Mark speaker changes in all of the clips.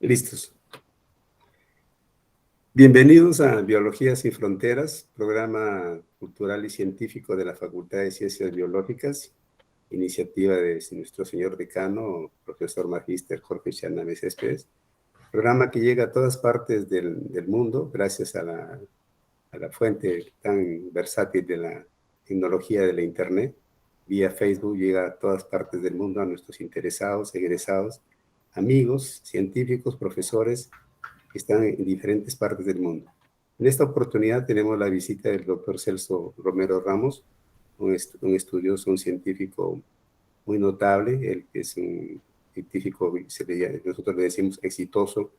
Speaker 1: Listos. Bienvenidos a Biología Sin Fronteras, programa cultural y científico de la Facultad de Ciencias Biológicas, iniciativa de nuestro señor decano, profesor magíster Jorge Chaname Céspedes, programa que llega a todas partes del mundo gracias a la fuente tan versátil de la tecnología de la Internet. Vía Facebook llega a todas partes del mundo a nuestros interesados, egresados, amigos, científicos, profesores que están en diferentes partes del mundo. En esta oportunidad tenemos la visita del doctor Celso Romero Ramos, un estudioso, un científico muy notable, él que es un científico, nosotros le decimos exitoso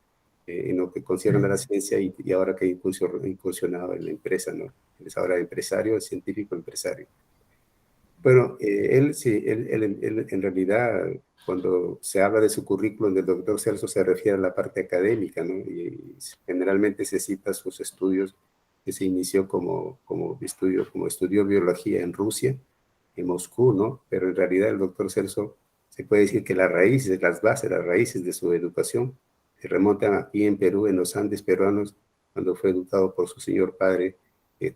Speaker 1: en lo que concierne a la ciencia y ahora que ha incursionado en la empresa, ¿no? Él es ahora empresario, científico empresario. Bueno, él en realidad, cuando se habla de su currículum del doctor Celso, se refiere a la parte académica, ¿no? Y generalmente se cita sus estudios que se inició como estudió biología en Rusia, en Moscú, ¿no? Pero en realidad el doctor Celso, se puede decir que las raíces, las bases, las raíces de su educación se remontan aquí en Perú, en los Andes peruanos, cuando fue educado por su señor padre,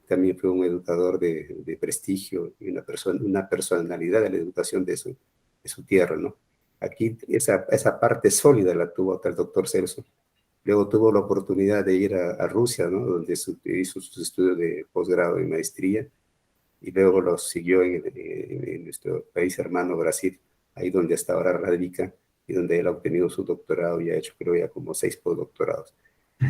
Speaker 1: también fue un educador de prestigio y una personalidad de la educación de su tierra, ¿no? Aquí esa parte sólida la tuvo hasta el doctor Celso. Luego tuvo la oportunidad de ir a Rusia, ¿no? Donde hizo sus estudios de posgrado y maestría, y luego los siguió en nuestro país hermano Brasil, ahí donde hasta ahora radica y donde él ha obtenido su doctorado y ha hecho, creo, ya como 6 postdoctorados.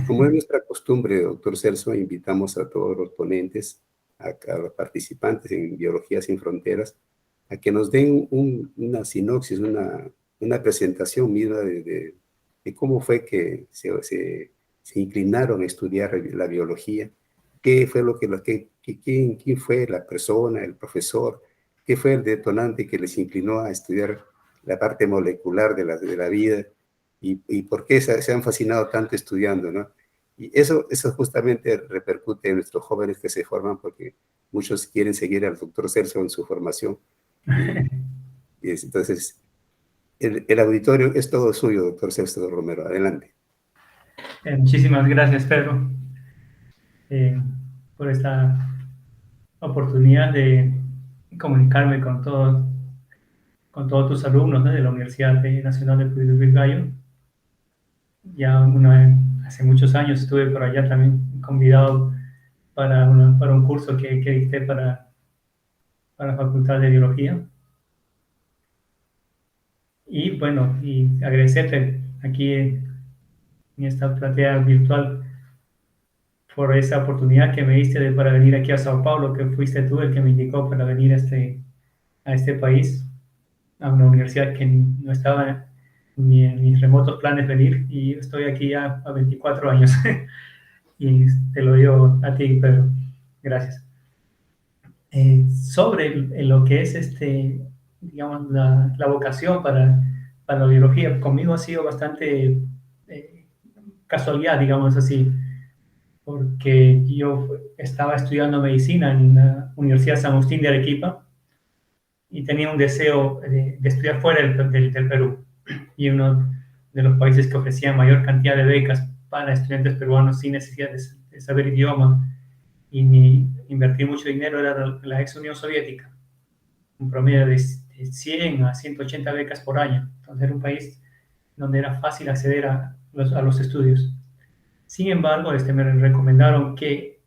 Speaker 1: Como es nuestra costumbre, doctor Celso, invitamos a todos los ponentes, a los participantes en Biología Sin Fronteras, a que nos den una sinopsis, una presentación misma de cómo fue que se inclinaron a estudiar la biología, qué fue quién fue la persona, el profesor, qué fue el detonante que les inclinó a estudiar la parte molecular de la vida, y por qué se han fascinado tanto estudiando, ¿no? Y eso justamente repercute en nuestros jóvenes que se forman, porque muchos quieren seguir al doctor Celso en su formación. Entonces, el auditorio es todo suyo, doctor Celso Romero. Adelante.
Speaker 2: Muchísimas gracias, Pedro, por esta oportunidad de comunicarme con todos tus alumnos, ¿no?, de la Universidad Nacional de Putumayo. Ya hace muchos años estuve por allá también convidado para un curso que dicté para la Facultad de Biología. Y bueno, y agradecerte aquí en esta platea virtual por esa oportunidad que me diste para venir aquí a Sao Paulo, que fuiste tú el que me indicó para venir a este país, a una universidad que no estaba ni en mis remotos planes venir, y estoy aquí ya a 24 años. Y te lo digo a ti, Pedro. Gracias. Sobre lo que es digamos, la vocación para la biología, conmigo ha sido bastante casualidad, digamos así, porque yo estaba estudiando medicina en la Universidad San Agustín de Arequipa y tenía un deseo de estudiar fuera del Perú, y uno de los países que ofrecía mayor cantidad de becas para estudiantes peruanos sin necesidad de saber idioma y ni invertir mucho dinero era la ex Unión Soviética, un promedio de 100 a 180 becas por año. Entonces era un país donde era fácil acceder a los estudios. Sin embargo, me recomendaron que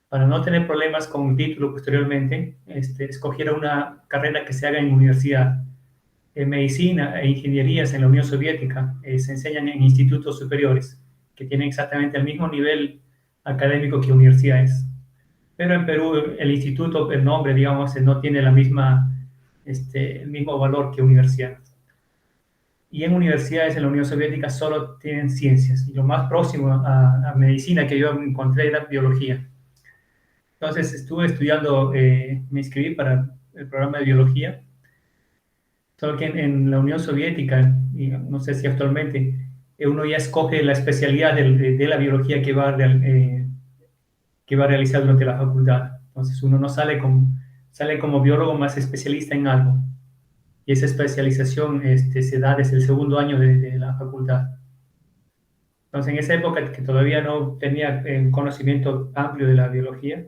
Speaker 2: para no tener problemas con un título posteriormente, escogiera una carrera que se haga en universidad. Medicina e ingenierías en la Unión Soviética se enseñan en institutos superiores, que tienen exactamente el mismo nivel académico que universidades. Pero en Perú el instituto, el nombre, digamos, no tiene el mismo valor que universidades. Y en universidades en la Unión Soviética solo tienen ciencias, y lo más próximo a medicina que yo encontré era biología. Entonces estuve estudiando, me inscribí para el programa de biología, solo que en la Unión Soviética, y no sé si actualmente, uno ya escoge la especialidad de la biología que va a realizar durante la facultad. Entonces uno no sale como biólogo más especialista en algo. Y esa especialización se da desde el segundo año de la facultad. Entonces, en esa época que todavía no tenía conocimiento amplio de la biología,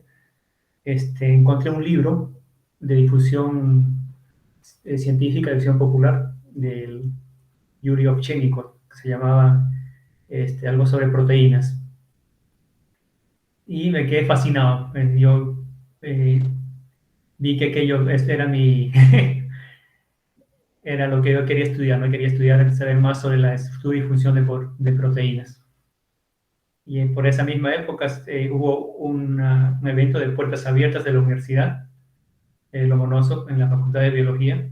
Speaker 2: encontré un libro de difusión científica, de difusión popular, del Yuri Ovchennikov, que se llamaba algo sobre proteínas. Y me quedé fascinado. Yo vi que aquello era era lo que yo quería estudiar. No quería estudiar, saber más sobre la estructura y función de proteínas. Y por esa misma época hubo un evento de puertas abiertas de la Universidad Lomonosov en la Facultad de Biología.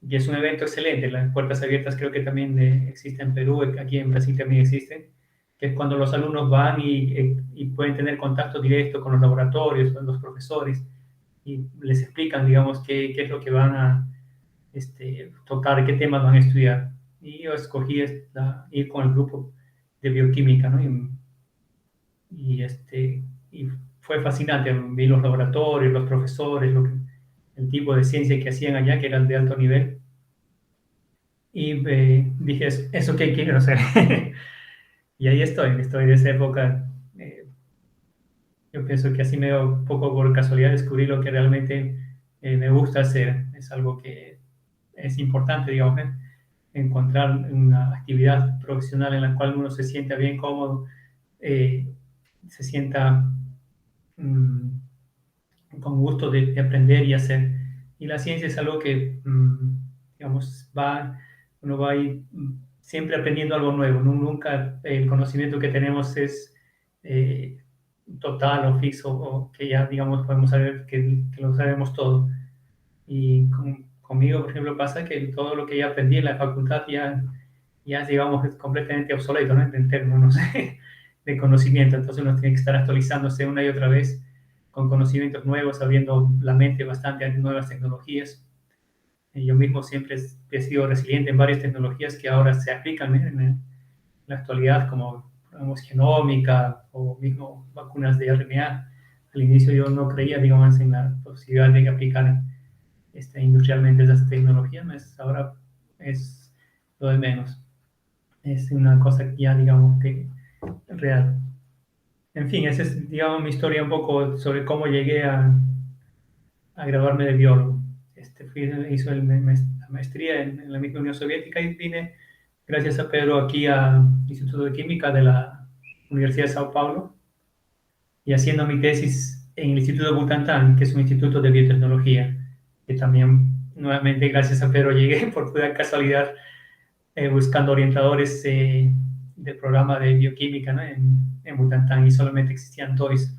Speaker 2: Y es un evento excelente. Las puertas abiertas creo que también existe en Perú, aquí en Brasil también existe, que es cuando los alumnos van y pueden tener contacto directo con los laboratorios, con los profesores, y les explican, digamos, qué es lo que van a tocar, qué temas van a estudiar. Y yo escogí ir con el grupo de bioquímica, ¿no? Y, y fue fascinante. Vi los laboratorios, los profesores, el tipo de ciencia que hacían allá, que eran de alto nivel. Y dije, ¿eso qué quiero hacer? Y ahí estoy de esa época. Yo pienso que así medio poco por casualidad descubrí lo que realmente me gusta hacer. Es algo que es importante, digamos, encontrar una actividad profesional en la cual uno se sienta bien cómodo, se sienta con gusto de aprender y hacer. Y la ciencia es algo que, digamos, uno va a ir siempre aprendiendo algo nuevo. Nunca el conocimiento que tenemos es total o fijo, o que ya, digamos, podemos saber que lo sabemos todo. Y conmigo, por ejemplo, pasa que todo lo que ya aprendí en la facultad ya digamos, es completamente obsoleto, ¿no? En términos de conocimiento. Entonces uno tiene que estar actualizándose una y otra vez con conocimientos nuevos, abriendo la mente bastante a nuevas tecnologías. Y yo mismo siempre he sido resiliente en varias tecnologías que ahora se aplican en la actualidad, como digamos, genómica o mismo vacunas de RNA. Al inicio yo no creía, digamos, en la posibilidad de aplicar industrialmente esas tecnologías, ahora es lo de menos. Es una cosa que ya, digamos, que real. En fin, esa es, digamos, mi historia un poco sobre cómo llegué a graduarme de biólogo. Hizo la maestría en la misma Unión Soviética y vine, gracias a Pedro, aquí al Instituto de Química de la Universidad de Sao Paulo y haciendo mi tesis en el Instituto de Butantan, que es un instituto de biotecnología, que también, nuevamente, gracias a Pedro, llegué por pura casualidad buscando orientadores del programa de bioquímica, ¿no? en Butantan, y solamente existían dos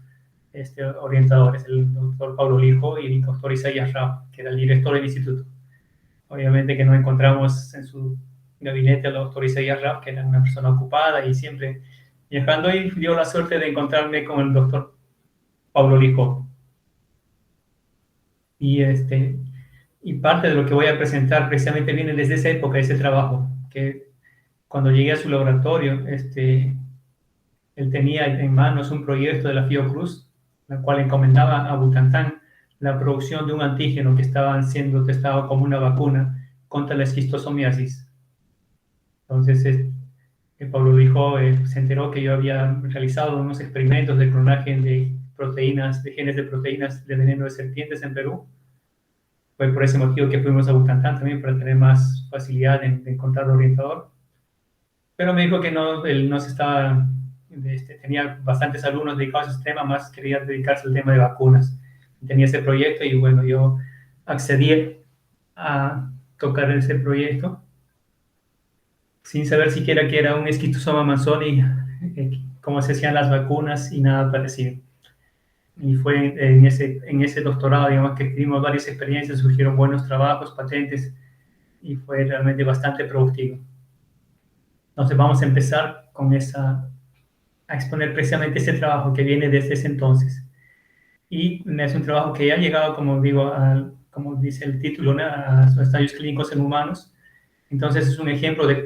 Speaker 2: orientadores, el doctor Pablo Lijo y el doctor Isaías Rao, que era el director del instituto. Obviamente que no encontramos en su gabinete al doctor Isaías Rao, que era una persona ocupada y siempre viajando, y dio la suerte de encontrarme con el doctor Pablo Lijo. Y, y parte de lo que voy a presentar precisamente viene desde esa época, ese trabajo, que cuando llegué a su laboratorio, él tenía en manos un proyecto de la Fiocruz, la cual encomendaba a Butantan la producción de un antígeno que estaba siendo testado como una vacuna contra la esquistosomiasis. Entonces, Pablo dijo, se enteró que yo había realizado unos experimentos de clonaje de proteínas, de genes de proteínas de veneno de serpientes en Perú. Fue por ese motivo que fuimos a Butantan también, para tener más facilidad en encontrar el orientador. Pero me dijo que no, él no se estaba, tenía bastantes alumnos dedicados a ese tema, más quería dedicarse al tema de vacunas. Tenía ese proyecto y bueno, yo accedí a tocar ese proyecto sin saber siquiera que era un esquistosoma manzoni, cómo se hacían las vacunas y nada parecido. Y fue en ese doctorado, digamos, que tuvimos varias experiencias, surgieron buenos trabajos, patentes, y fue realmente bastante productivo. Entonces vamos a empezar a exponer precisamente ese trabajo que viene desde ese entonces. Y es un trabajo que ya ha llegado, como digo, como dice el título, ¿no? A los ensayos clínicos en humanos. Entonces es un ejemplo de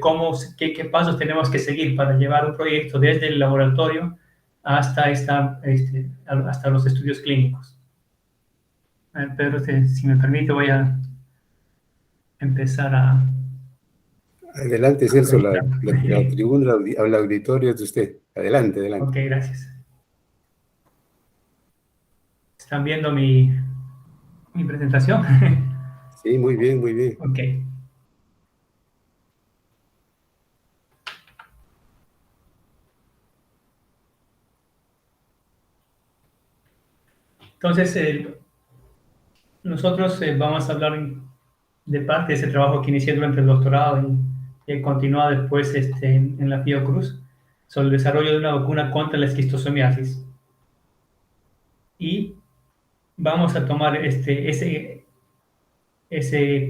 Speaker 2: qué pasos tenemos que seguir para llevar un proyecto desde el laboratorio hasta, hasta los estudios clínicos. Pedro, si me permite, voy a empezar
Speaker 1: Adelante, Celso, la tribuna, el auditorio es de usted. Adelante, adelante.
Speaker 2: Ok, gracias. ¿Están viendo mi presentación?
Speaker 1: Sí, muy bien, muy bien.
Speaker 2: Ok. Entonces, nosotros vamos a hablar de parte de ese trabajo que inicié durante el doctorado y he continuado después en la Fiocruz sobre el desarrollo de una vacuna contra la esquistosomiasis. Y vamos a tomar ese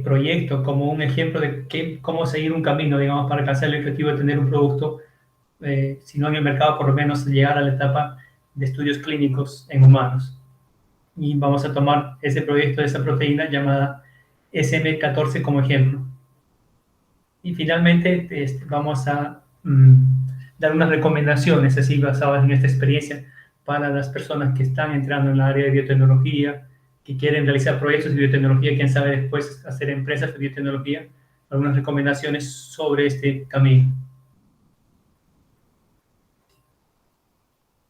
Speaker 2: proyecto como un ejemplo de cómo seguir un camino, digamos, para alcanzar el objetivo de tener un producto, si no en el mercado, por lo menos llegar a la etapa de estudios clínicos en humanos. Y vamos a tomar ese proyecto de esa proteína llamada SM14 como ejemplo. Y finalmente vamos a dar unas recomendaciones así basadas en esta experiencia para las personas que están entrando en el área de biotecnología, que quieren realizar proyectos de biotecnología, quién sabe después hacer empresas de biotecnología, algunas recomendaciones sobre este camino.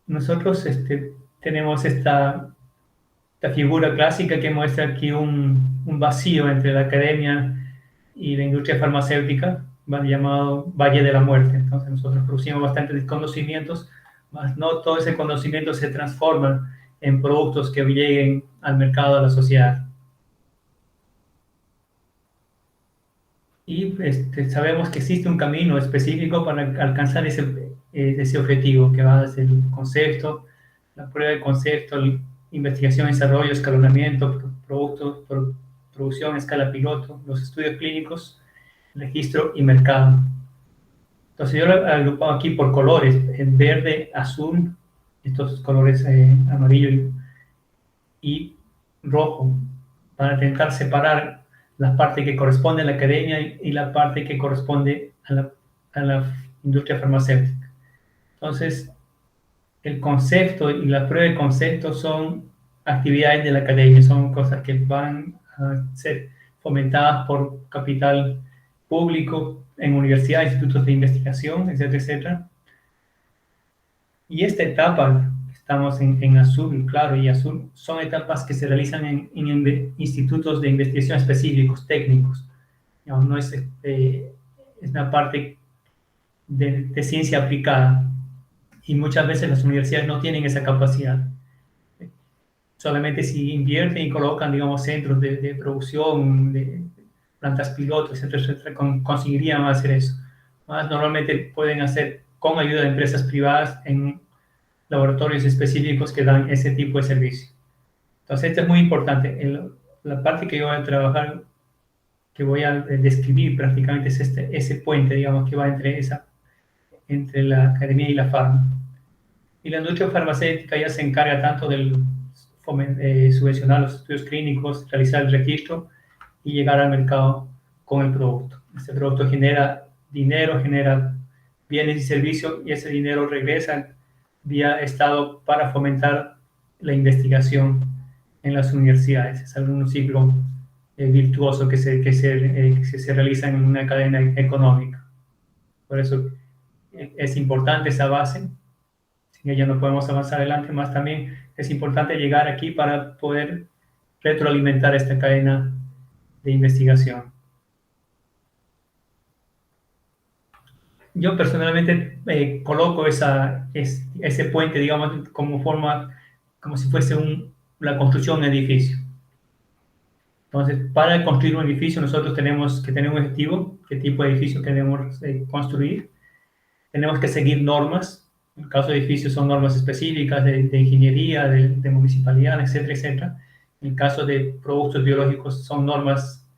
Speaker 2: Nosotros tenemos esta figura clásica que muestra aquí un vacío entre la academia y la industria farmacéutica, llamado Valle de la Muerte. Entonces nosotros producimos bastantes conocimientos, mas no todo ese conocimiento se transforma en productos que lleguen al mercado, a la sociedad. Y sabemos que existe un camino específico para alcanzar ese objetivo, que va desde el concepto, la prueba de concepto, investigación, desarrollo, escalonamiento, productos, producción, escala piloto, los estudios clínicos, registro y mercado. Entonces yo lo he agrupado aquí por colores, en verde, azul, estos colores amarillo y rojo, para intentar separar la parte que corresponde a la academia y la parte que corresponde a la industria farmacéutica. Entonces, el concepto y la prueba de concepto son actividades de la academia, son cosas que van a ser fomentadas por capital público en universidades, institutos de investigación, etcétera, etcétera. Y esta etapa, estamos en azul, claro, y azul, son etapas que se realizan en institutos de investigación específicos, técnicos. No es, es una parte de ciencia aplicada. Y muchas veces las universidades no tienen esa capacidad. Solamente si invierten y colocan, digamos, centros de producción, de plantas pilotos, etcétera, etcétera, conseguirían hacer eso. Más normalmente pueden hacer con ayuda de empresas privadas en laboratorios específicos que dan ese tipo de servicio. Entonces, esto es muy importante. La parte que yo voy a trabajar, que voy a describir prácticamente es ese puente, digamos, que va entre la academia y la farma. Y la industria farmacéutica ya se encarga tanto del subvencionar los estudios clínicos, realizar el registro y llegar al mercado con el producto. Este producto genera dinero, genera bienes y servicios y ese dinero regresa vía Estado para fomentar la investigación en las universidades. Es un ciclo virtuoso que se realiza en una cadena económica. Por eso es importante esa base. Sin ella no podemos avanzar adelante, más también es importante llegar aquí para poder retroalimentar esta cadena de investigación. Yo personalmente coloco ese puente, digamos, como si fuese la construcción de un edificio. Entonces, para construir un edificio nosotros tenemos que tener un objetivo, qué tipo de edificio queremos construir. Tenemos que seguir normas. En el caso de edificios son normas específicas de ingeniería, de municipalidad, etcétera, etcétera. En el caso de productos biológicos son normas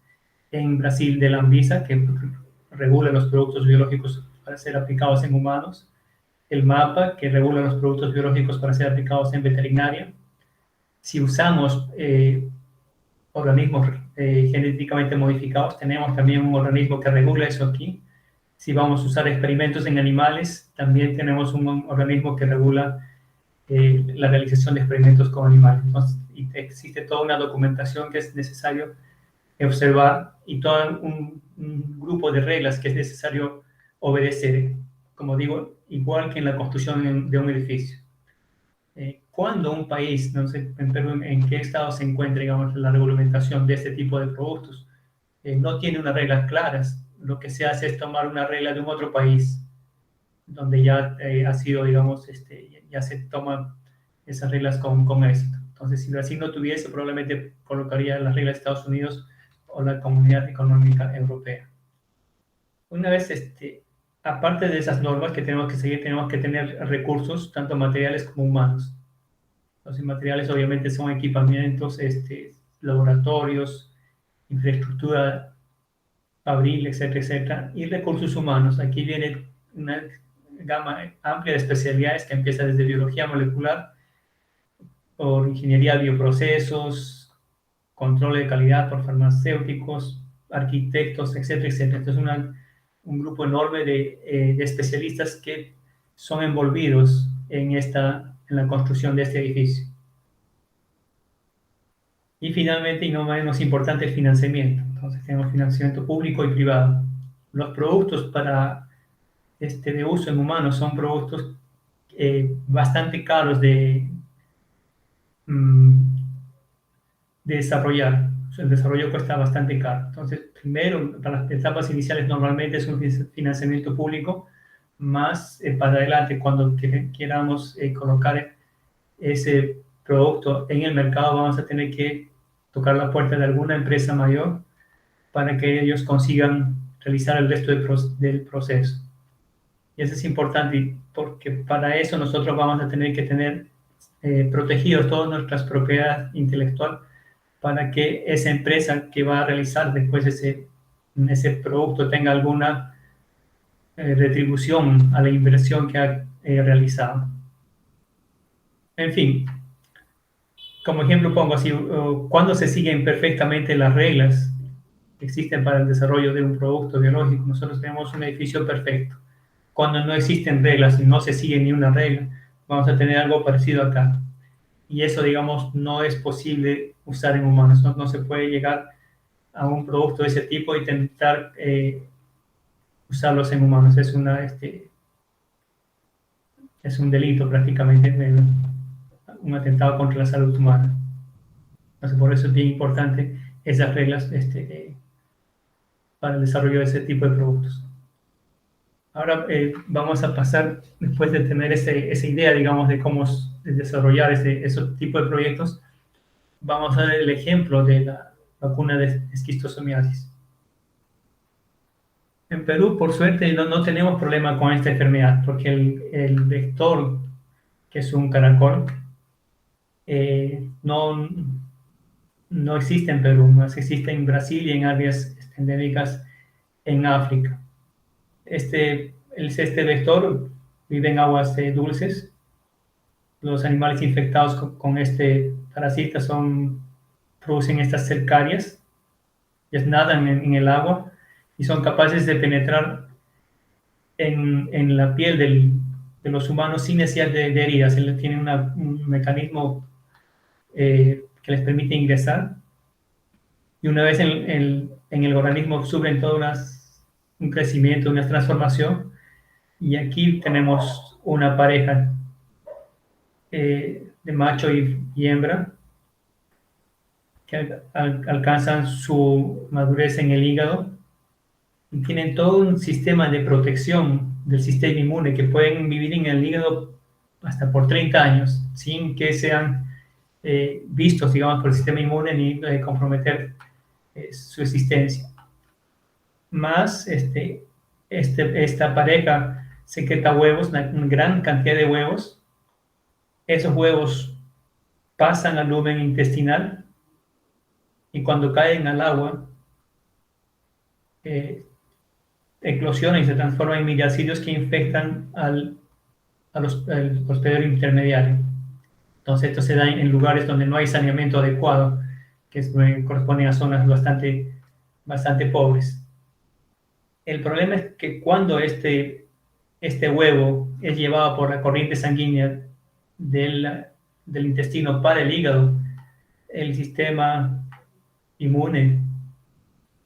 Speaker 2: en Brasil de la Anvisa, que regula los productos biológicos para ser aplicados en humanos. El MAPA, que regula los productos biológicos para ser aplicados en veterinaria. Si usamos organismos genéticamente modificados, tenemos también un organismo que regula eso aquí. Si vamos a usar experimentos en animales, también tenemos un organismo que regula la realización de experimentos con animales. Entonces, existe toda una documentación que es necesario observar y todo un grupo de reglas que es necesario obedecer, como digo, igual que en la construcción de un edificio. Cuando un país, no sé en Perú en qué estado se encuentra, digamos, la regulamentación de este tipo de productos, no tiene unas reglas claras, lo que se hace es tomar una regla de un otro país, donde ya ha sido, digamos, ya se toman esas reglas con éxito. Entonces, si Brasil no tuviese, probablemente colocaría las reglas de Estados Unidos o la Comunidad Económica Europea. Una vez, aparte de esas normas que tenemos que seguir, tenemos que tener recursos, tanto materiales como humanos. Los materiales obviamente son equipamientos, laboratorios, infraestructura fabril, etcétera, etcétera. Y recursos humanos. Aquí viene una gama amplia de especialidades que empieza desde biología molecular, por ingeniería de bioprocesos, control de calidad por farmacéuticos, arquitectos, etcétera, etcétera. Entonces, un grupo enorme de especialistas que son envolvidos en la construcción de este edificio. Y finalmente, y no menos importante, el financiamiento. Entonces, tenemos financiamiento público y privado. Los productos de uso en humanos son productos bastante caros mm, de desarrollar. El desarrollo cuesta bastante caro. Entonces, primero, para las etapas iniciales normalmente es un financiamiento público, más para adelante, cuando queramos colocar ese producto en el mercado, vamos a tener que tocar la puerta de alguna empresa mayor para que ellos consigan realizar el resto del proceso. Y eso es importante porque para eso nosotros vamos a tener que tener protegidos todas nuestras propiedades intelectuales para que esa empresa que va a realizar después ese producto tenga alguna retribución a la inversión que ha realizado. En fin, como ejemplo pongo así, cuando se siguen perfectamente las reglas que existen para el desarrollo de un producto biológico, nosotros tenemos un edificio perfecto. Cuando no existen reglas y no se sigue ni una regla, vamos a tener algo parecido acá. Y eso, digamos, no es posible usar en humanos. No se puede llegar a un producto de ese tipo y intentar usarlos en humanos. Es un delito prácticamente, un atentado contra la salud humana. Entonces, por eso es bien importante esas reglas para el desarrollo de ese tipo de productos. Ahora vamos a pasar, después de tener esa idea, digamos, de cómo desarrollar ese tipo de proyectos, vamos a ver el ejemplo de la vacuna de esquistosomiasis. En Perú, por suerte, no tenemos problema con esta enfermedad, porque el vector, que es un caracol, no existe en Perú, más existe en Brasil y en áreas endémicas en África. Este vector vive en aguas dulces. Los animales infectados con este parásita producen estas cercarias, nadan en el agua y son capaces de penetrar en la piel de los humanos sin necesidad de heridas. Tienen un mecanismo que les permite ingresar, y una vez en el organismo sufren todo un crecimiento, una transformación, y aquí tenemos una pareja de macho y hembra que alcanzan su madurez en el hígado y tienen todo un sistema de protección del sistema inmune, que pueden vivir en el hígado hasta por 30 años sin que sean vistos, digamos, por el sistema inmune ni comprometer su existencia. Más esta pareja secreta huevos, una gran cantidad de huevos. Esos huevos pasan al lumen intestinal y cuando caen al agua eclosionan y se transforman en miracidios que infectan al hospedero intermediario. Entonces esto se da en lugares donde no hay saneamiento adecuado, que corresponden a zonas bastante pobres. El problema es que cuando este huevo es llevado por la corriente sanguínea del intestino para el hígado, el sistema inmune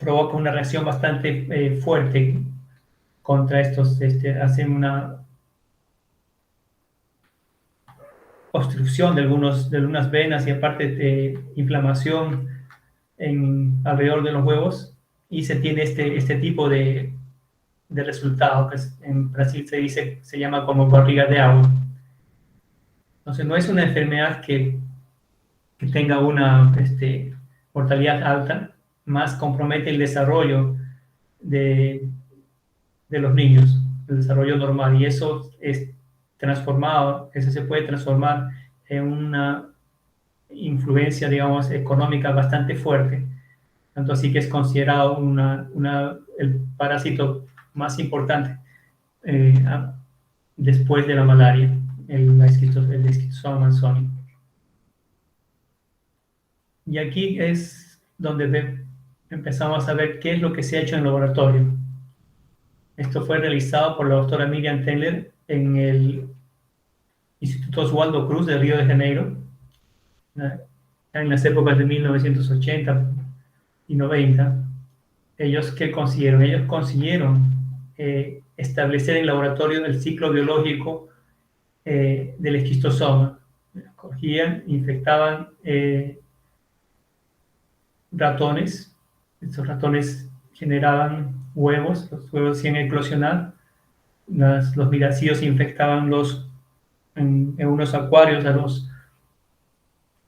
Speaker 2: provoca una reacción bastante fuerte contra estos, hacen una obstrucción de algunas venas y aparte de inflamación alrededor de los huevos, y se tiene este tipo de resultado que en Brasil se llama como barriga de agua. Entonces no es una enfermedad que tenga una mortalidad alta, más compromete el desarrollo de los niños, el desarrollo normal, y eso es transformado, eso se puede transformar en una influencia, digamos, económica bastante fuerte, tanto así que es considerado el parásito más importante después de la malaria, el Schistosoma manzoni. Y aquí es donde empezamos a ver qué es lo que se ha hecho en el laboratorio. Esto fue realizado por la doctora Miriam Tendler en el Instituto Oswaldo Cruz de Río de Janeiro, en las épocas de 1980 y 90. ¿Ellos qué consiguieron? Ellos consiguieron establecer en el laboratorio el ciclo biológico del esquistosoma. Cogían, infectaban ratones. Estos ratones generaban huevos, los huevos hacían eclosionar, los miracidos infectaban en unos acuarios a los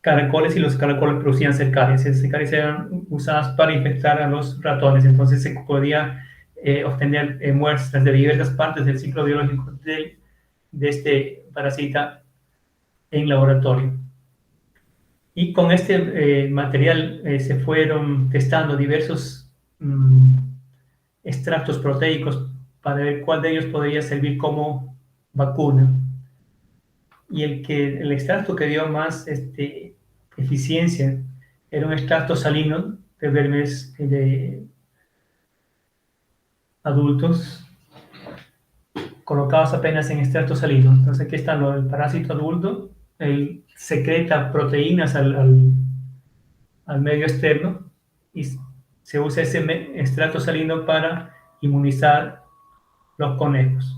Speaker 2: caracoles, y los caracoles producían cercarias. Esas cercarias eran usadas para infectar a los ratones. Entonces se podía obtener muestras de diversas partes del ciclo biológico de este parásita en laboratorio. Y con este material se fueron testando diversos extractos proteicos para ver cuál de ellos podría servir como vacuna. Y el extracto que dio más eficiencia era un extracto salino de vermes de adultos colocados apenas en extracto salino. Entonces aquí está el parásito adulto, él secreta proteínas al medio externo y se usa ese extracto salino para inmunizar los conejos.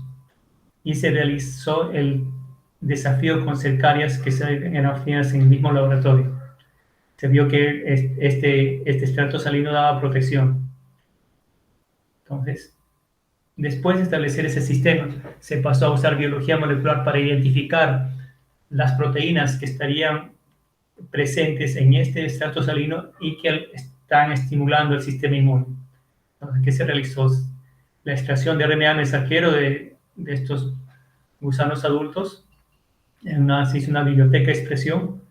Speaker 2: Y se realizó el desafío con cercarias que eran obtenidas en el mismo laboratorio. Se vio que este extracto salino daba protección. Entonces, después de establecer ese sistema, se pasó a usar biología molecular para identificar las proteínas que estarían presentes en este extracto salino y que están estimulando el sistema inmune. Entonces, ¿qué se realizó? La extracción de RNA mensajero de estos gusanos adultos. Se hizo una biblioteca de expresión,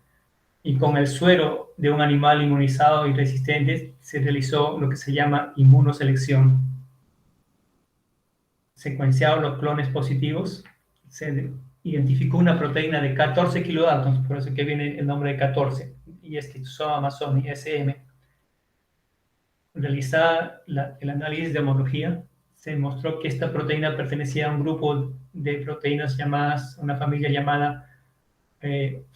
Speaker 2: y con el suero de un animal inmunizado y resistente se realizó lo que se llama inmunoselección. Secuenciados los clones positivos, se identificó una proteína de 14 kilodaltons, por eso que viene el nombre de 14, y Schistosoma manzoni, SM. Realizada el análisis de homología, se demostró que esta proteína pertenecía a un grupo de proteínas llamadas, una familia llamada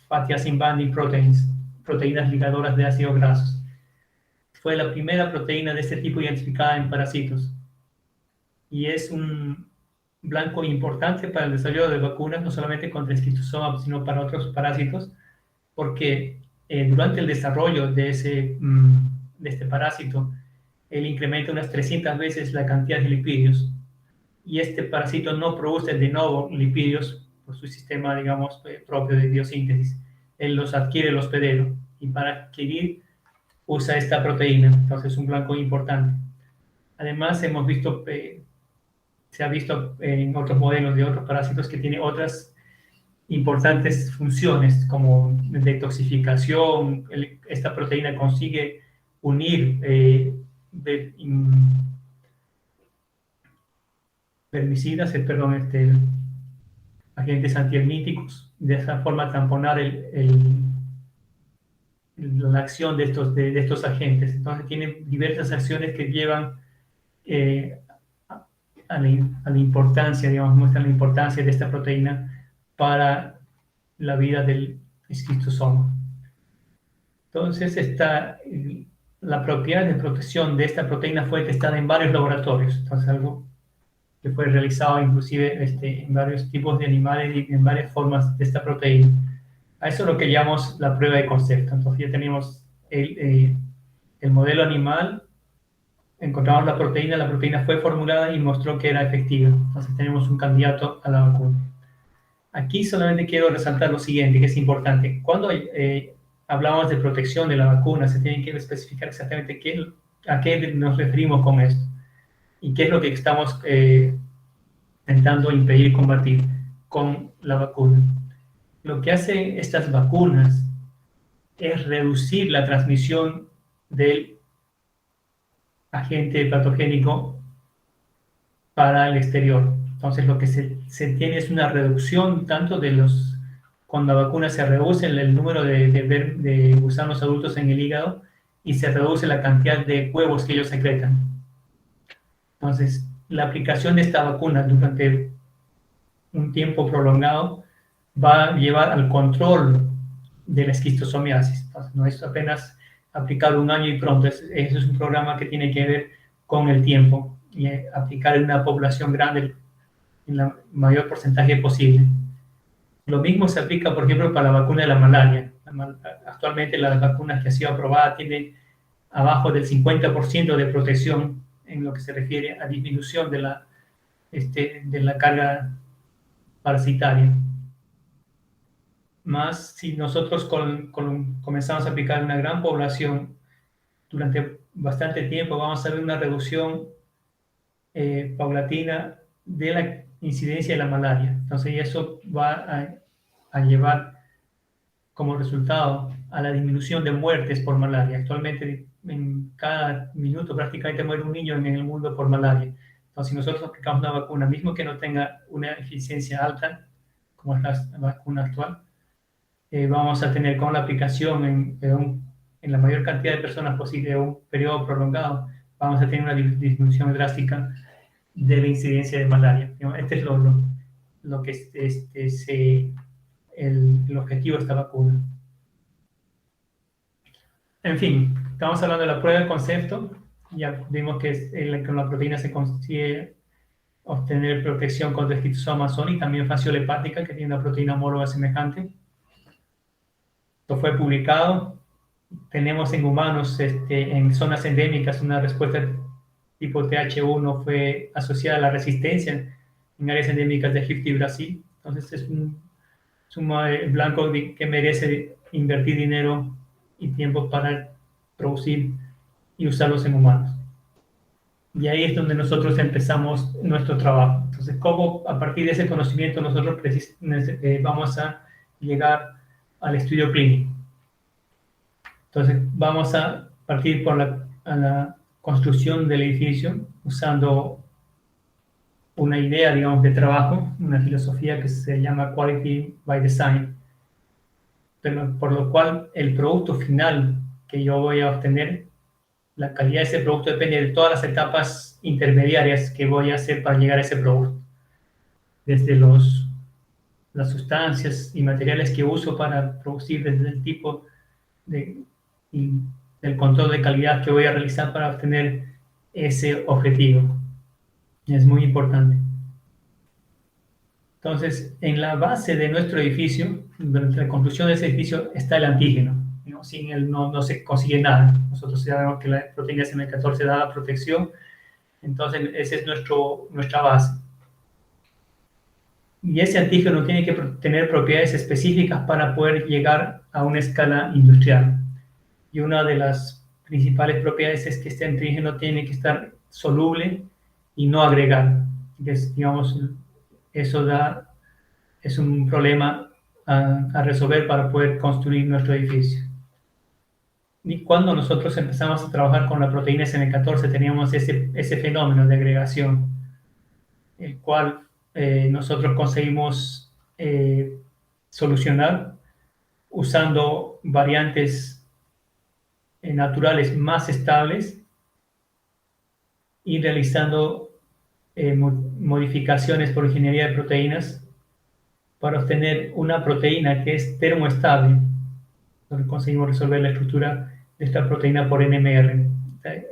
Speaker 2: fatty acid binding proteins, proteínas ligadoras de ácidos grasos. Fue la primera proteína de este tipo identificada en parásitos, y es un blanco importante para el desarrollo de vacunas, no solamente contra el esquistosoma, sino para otros parásitos, porque durante el desarrollo de este parásito, él incrementa unas 300 veces la cantidad de lipídios, y este parásito no produce de nuevo lipídios por su sistema, digamos, propio de biosíntesis. Él los adquiere el hospedero, y para adquirir usa esta proteína. Entonces es un blanco importante. Además, se ha visto en otros modelos de otros parásitos que tiene otras importantes funciones, como detoxificación. Esta proteína consigue unir agentes antihelmínticos, de esa forma tamponar la acción de estos agentes. Entonces tiene diversas acciones que llevan a la importancia, digamos, muestran la importancia de esta proteína para la vida del esquistosoma. Entonces la propiedad de protección de esta proteína fue testada en varios laboratorios. Entonces, algo que fue realizado inclusive en varios tipos de animales y en varias formas de esta proteína. A eso es lo que llamamos la prueba de concepto. Entonces ya tenemos el modelo animal, encontramos la proteína fue formulada y mostró que era efectiva. Entonces tenemos un candidato a la vacuna. Aquí solamente quiero resaltar lo siguiente, que es importante. Cuando hablamos de protección de la vacuna, se tiene que especificar exactamente a qué nos referimos con esto y qué es lo que estamos intentando impedir, combatir con la vacuna. Lo que hacen estas vacunas es reducir la transmisión del agente patogénico para el exterior. Entonces, lo que se tiene es una reducción tanto de los, cuando la vacuna se reduce el número de gusanos adultos en el hígado y se reduce la cantidad de huevos que ellos secretan. Entonces, la aplicación de esta vacuna durante un tiempo prolongado va a llevar al control de la esquistosomiasis. Entonces, no es apenas aplicado un año y pronto, eso es un programa que tiene que ver con el tiempo y aplicar en una población grande en el mayor porcentaje posible. Lo mismo se aplica, por ejemplo, para la vacuna de la malaria. Actualmente las vacunas que han sido aprobadas tienen abajo del 50% de protección en lo que se refiere a disminución de la carga parasitaria. Más si nosotros comenzamos a aplicar una gran población durante bastante tiempo, vamos a ver una reducción paulatina de la incidencia de la malaria. Entonces, eso va a llevar como resultado a la disminución de muertes por malaria. Actualmente, en cada minuto prácticamente muere un niño en el mundo por malaria. Entonces, si nosotros aplicamos una vacuna, mismo que no tenga una eficiencia alta, como es la vacuna actual, vamos a tener con la aplicación en la mayor cantidad de personas posible, un periodo prolongado, vamos a tener una disminución drástica de la incidencia de malaria. Este es lo que es el objetivo de esta vacuna. En fin, estamos hablando de la prueba de concepto. Ya vimos que con la proteína se consigue obtener protección contra esquistosoma y también fasciola hepática, que tiene una proteína homóloga semejante. Esto fue publicado. Tenemos en humanos, en zonas endémicas, una respuesta tipo TH1 fue asociada a la resistencia en áreas endémicas de Egipto y Brasil. Entonces es un blanco que merece invertir dinero y tiempo para producir y usarlos en humanos. Y ahí es donde nosotros empezamos nuestro trabajo. Entonces, ¿cómo a partir de ese conocimiento nosotros vamos a llegar al estudio clínico? Entonces, vamos a partir por la construcción del edificio usando una idea, digamos, de trabajo, una filosofía que se llama Quality by Design, pero por lo cual el producto final que yo voy a obtener, la calidad de ese producto depende de todas las etapas intermediarias que voy a hacer para llegar a ese producto. Desde las sustancias y materiales que uso para producir, desde el tipo y el control de calidad que voy a realizar para obtener ese objetivo. Es muy importante. Entonces, en la base de nuestro edificio, durante la construcción de ese edificio, está el antígeno. ¿No? Sin él no se consigue nada. Nosotros sabemos que la proteína SM14 da protección, entonces esa es nuestra base. Y ese antígeno tiene que tener propiedades específicas para poder llegar a una escala industrial. Y una de las principales propiedades es que este antígeno tiene que estar soluble y no agregar. Digamos, eso es un problema a resolver para poder construir nuestro edificio. Y cuando nosotros empezamos a trabajar con la proteína SM14 teníamos ese fenómeno de agregación, el cual nosotros conseguimos solucionar usando variantes naturales más estables y realizando modificaciones por ingeniería de proteínas para obtener una proteína que es termoestable, donde conseguimos resolver la estructura esta proteína por NMR.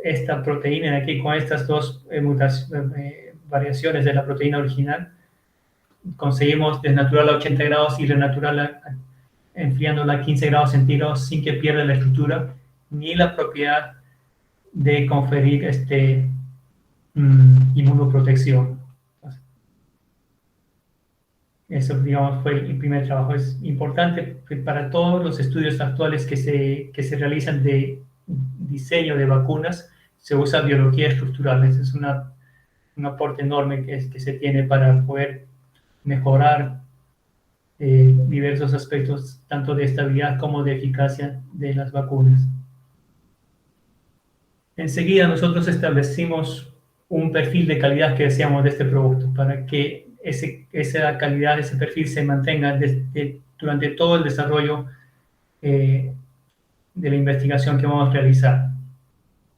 Speaker 2: Esta proteína de aquí, con estas dos variaciones de la proteína original, conseguimos desnaturarla a 80 grados y renaturarla enfriándola a 15 grados centígrados sin que pierda la estructura ni la propiedad de conferir inmunoprotección. Eso, digamos, fue el primer trabajo. Es importante para todos los estudios actuales que se realizan de diseño de vacunas, se usa biología estructural. Ese es un aporte enorme que se tiene para poder mejorar diversos aspectos, tanto de estabilidad como de eficacia de las vacunas. Enseguida nosotros establecimos un perfil de calidad que deseamos de este producto para que esa calidad, ese perfil se mantenga durante todo el desarrollo de la investigación que vamos a realizar.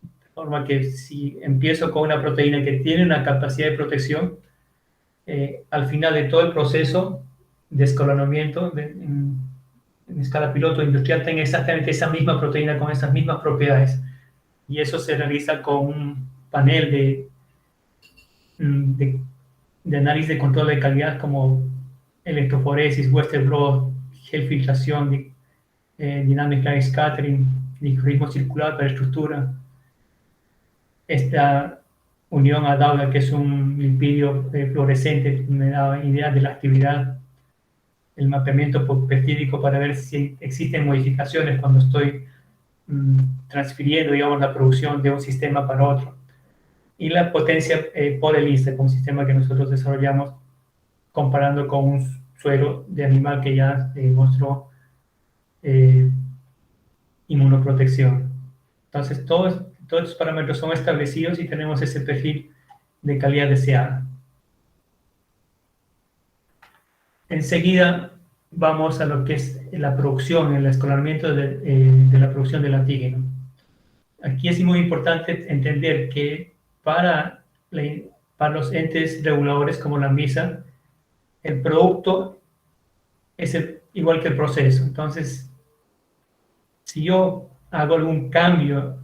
Speaker 2: De forma que si empiezo con una proteína que tiene una capacidad de protección, al final de todo el proceso de escalonamiento en escala piloto industrial tenga exactamente esa misma proteína con esas mismas propiedades. Y eso se realiza con un panel de análisis de control de calidad como electroforesis, Western blot, gel filtración, dynamic line scattering, microritmo circular para estructura. Esta unión a DAULA, que es un lipidio fluorescente, me da idea de la actividad, el mapeamiento peptídico para ver si existen modificaciones cuando estoy transfiriendo, digamos, la producción de un sistema para otro. Y la potencia POD-ELISA, con un sistema que nosotros desarrollamos comparando con un suero de animal que ya mostró inmunoprotección. Entonces, todos estos parámetros son establecidos y tenemos ese perfil de calidad deseada. Enseguida vamos a lo que es la producción, el escalonamiento de la producción del antígeno. Aquí es muy importante entender que para los entes reguladores como la ANVISA, el producto es igual que el proceso. Entonces, si yo hago algún cambio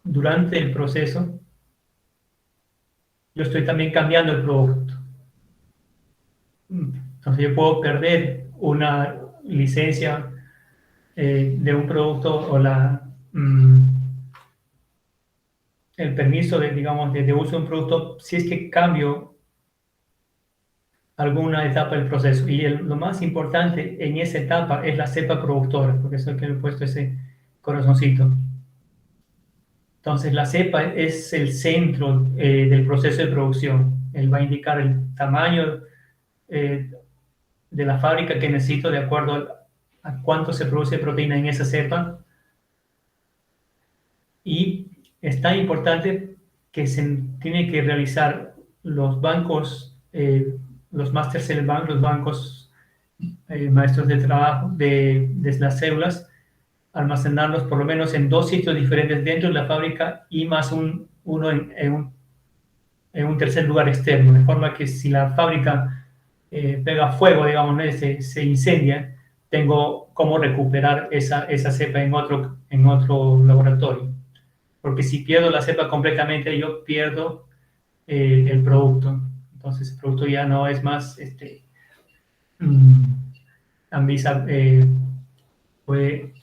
Speaker 2: durante el proceso, yo estoy también cambiando el producto. Entonces, yo puedo perder una licencia de un producto o el permiso de uso de un producto si es que cambio alguna etapa del proceso. Y lo más importante en esa etapa es la cepa productora, porque es el que me he puesto ese corazoncito. Entonces, la cepa es el centro del proceso de producción. Él va a indicar el tamaño de la fábrica que necesito de acuerdo a cuánto se produce proteína en esa cepa. Y es tan importante que se tiene que realizar los bancos, los master cell bank, los bancos maestros de trabajo de las células, almacenarlos por lo menos en 2 sitios diferentes dentro de la fábrica y más uno en un tercer lugar externo, de forma que si la fábrica pega fuego, digamos, se incendia, tengo cómo recuperar esa cepa en otro laboratorio. Porque si pierdo la cepa completamente, yo pierdo el producto. Entonces el producto ya no es más ANVISA puede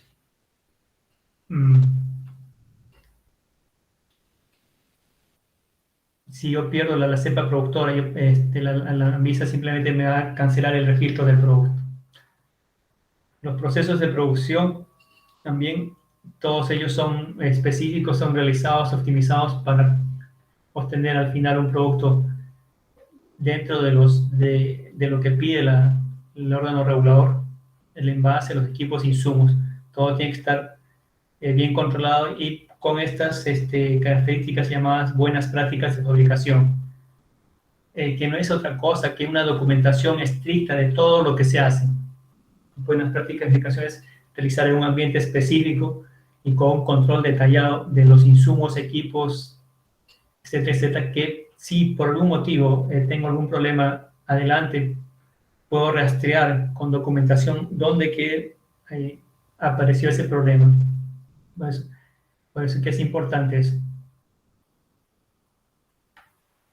Speaker 2: si yo pierdo la cepa productora, la ANVISA simplemente me va a cancelar el registro del producto. Los procesos de producción también, todos ellos son específicos, son realizados, optimizados para obtener al final un producto dentro de lo que pide el órgano regulador, el envase, los equipos, insumos. Todo tiene que estar bien controlado y con estas características llamadas buenas prácticas de fabricación, que no es otra cosa que una documentación estricta de todo lo que se hace. Buenas prácticas de fabricación es realizar en un ambiente específico y con un control detallado de los insumos, equipos, etcétera, etcétera, que si por algún motivo tengo algún problema adelante, puedo rastrear con documentación dónde apareció ese problema. Pues, Por eso que es importante eso.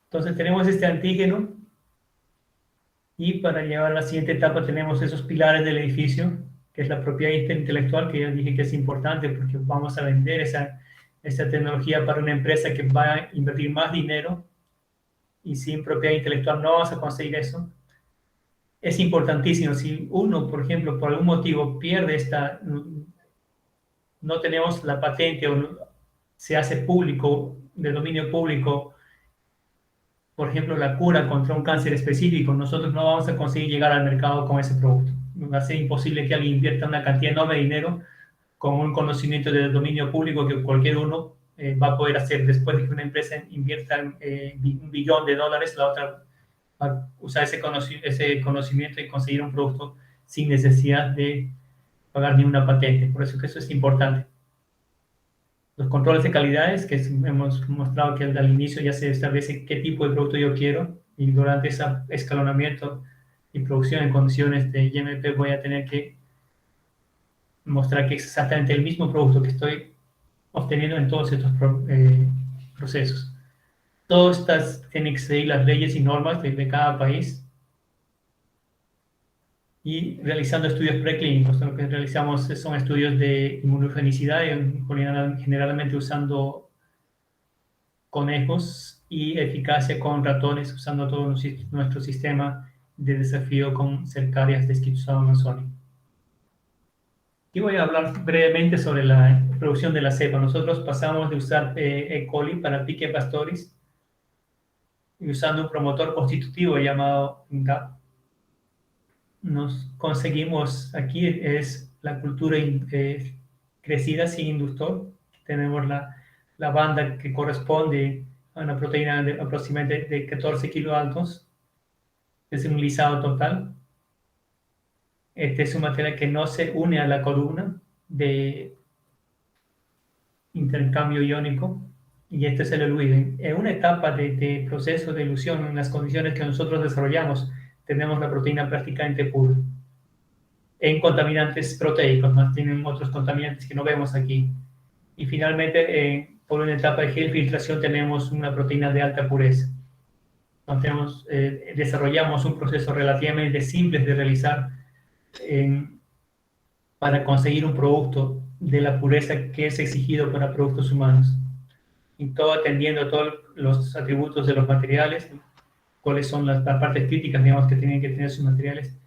Speaker 2: Entonces tenemos este antígeno y para llevar a la siguiente etapa tenemos esos pilares del edificio, que es la propiedad intelectual, que ya dije que es importante porque vamos a vender esa tecnología para una empresa que va a invertir más dinero y sin propiedad intelectual no vamos a conseguir eso. Es importantísimo. Si uno, por ejemplo, por algún motivo pierde no tenemos la patente o se hace público, de dominio público, por ejemplo, la cura contra un cáncer específico, nosotros no vamos a conseguir llegar al mercado con ese producto. Va a ser imposible que alguien invierta una cantidad enorme de dinero con un conocimiento de dominio público que cualquier uno va a poder hacer. Después de que una empresa invierta $1 billón, la otra va a usar ese conocimiento y conseguir un producto sin necesidad de pagar ni una patente. Por eso que eso es importante. Los controles de calidades, que hemos mostrado que al inicio ya se establece qué tipo de producto yo quiero y durante ese escalonamiento y producción en condiciones de IMP voy a tener que mostrar que es exactamente el mismo producto que estoy obteniendo en todos estos procesos. Todas estas tienen que seguir las leyes y normas de cada país y realizando estudios preclínicos. Lo que realizamos son estudios de inmunogenicidad, generalmente usando conejos y eficacia con ratones, usando todo nuestro sistema de desafío con cercarias de Schizosoma amazónica. Y voy a hablar brevemente sobre la producción de la cepa. Nosotros pasamos de usar E. coli para Pique pastoris y usando un promotor constitutivo llamado GAP. Nos conseguimos, aquí es la cultura crecida sin inductor. Tenemos la banda que corresponde a una proteína de aproximadamente de 14 kiloaltos. Es un lisado total. Este es un material que no se une a la columna de intercambio iónico y este es el eluide. En una etapa de proceso de elusión, en las condiciones que nosotros desarrollamos, tenemos la proteína prácticamente pura. En contaminantes proteicos, más tienen otros contaminantes que no vemos aquí. Y finalmente, por una etapa de gel filtración, tenemos una proteína de alta pureza. Entonces, desarrollamos un proceso relativamente simple de realizar para conseguir un producto de la pureza que es exigido para productos humanos. Y todo atendiendo a todos los atributos de los materiales, cuáles son las partes críticas, digamos, que tienen que tener sus materiales,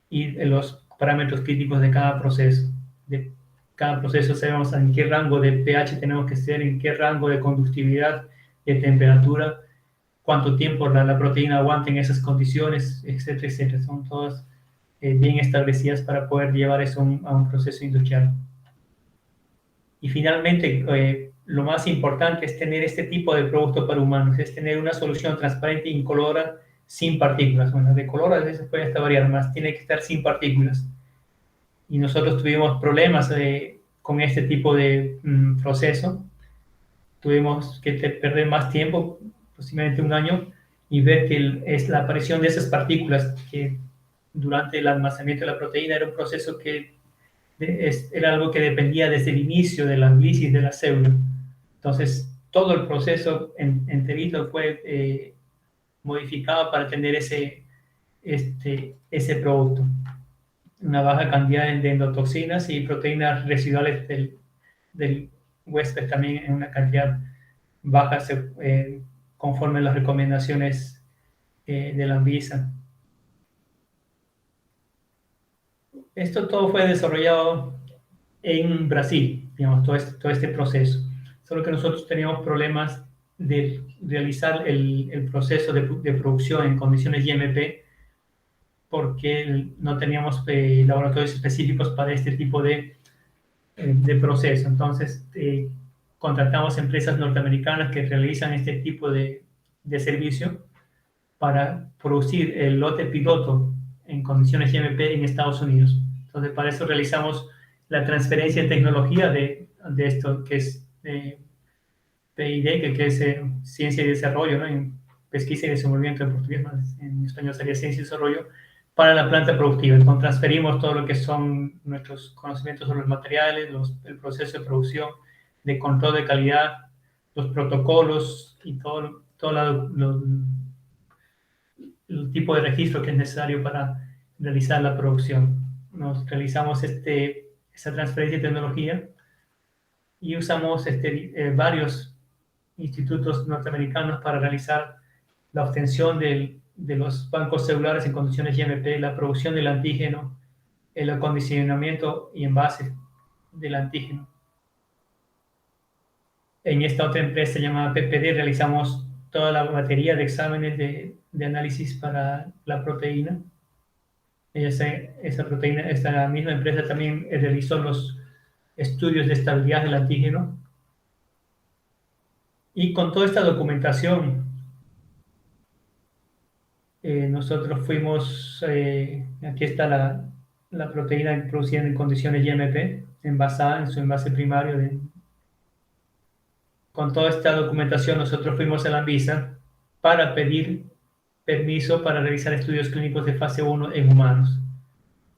Speaker 2: y los parámetros críticos de cada proceso. De cada proceso sabemos en qué rango de pH tenemos que ser, en qué rango de conductividad, de temperatura, cuánto tiempo la proteína aguanta en esas condiciones, etcétera, etcétera. Son todas bien establecidas para poder llevar eso a un proceso industrial. Y finalmente, lo más importante es tener este tipo de producto para humanos, es tener una solución transparente e incolora sin partículas. Bueno, de color a veces puede hasta variar más, tiene que estar sin partículas. Y nosotros tuvimos problemas con este tipo de proceso. Tuvimos que perder más tiempo, aproximadamente 1 año, y ver que es la aparición de esas partículas que durante el almacenamiento de la proteína era un proceso que era algo que dependía desde el inicio de la glisis de la célula. Entonces, todo el proceso enterito fue modificado para tener ese producto. Una baja cantidad de endotoxinas y proteínas residuales del huésped también en una cantidad baja conforme las recomendaciones de la Anvisa. Esto todo fue desarrollado en Brasil, digamos, todo este proceso. Solo que nosotros teníamos problemas de realizar el proceso de producción en condiciones GMP porque no teníamos laboratorios específicos para este tipo de proceso. Entonces, contratamos empresas norteamericanas que realizan este tipo de servicio para producir el lote piloto en condiciones GMP en Estados Unidos. Entonces, para eso realizamos la transferencia de tecnología de esto, que es PID, que es Ciencia y Desarrollo, ¿no? En Pesquisa y Desenvolvimiento en portugués, en español sería Ciencia y Desarrollo, para la planta productiva. Entonces, transferimos todo lo que son nuestros conocimientos sobre los materiales, el proceso de producción, de control de calidad, los protocolos y el tipo de registro que es necesario para realizar la producción. Nos realizamos esa transferencia de tecnología y usamos varios institutos norteamericanos para realizar la obtención de los bancos celulares en condiciones GMP, la producción del antígeno, el acondicionamiento y envase del antígeno. En esta otra empresa llamada PPD realizamos toda la batería de exámenes de análisis para la proteína. Esa proteína, esta misma empresa también realizó los estudios de estabilidad del antígeno. Y con toda esta documentación, nosotros fuimos, aquí está la proteína producida en condiciones GMP, envasada en su envase primario. Con toda esta documentación, nosotros fuimos a la Anvisa para pedir permiso para realizar estudios clínicos de fase 1 en humanos.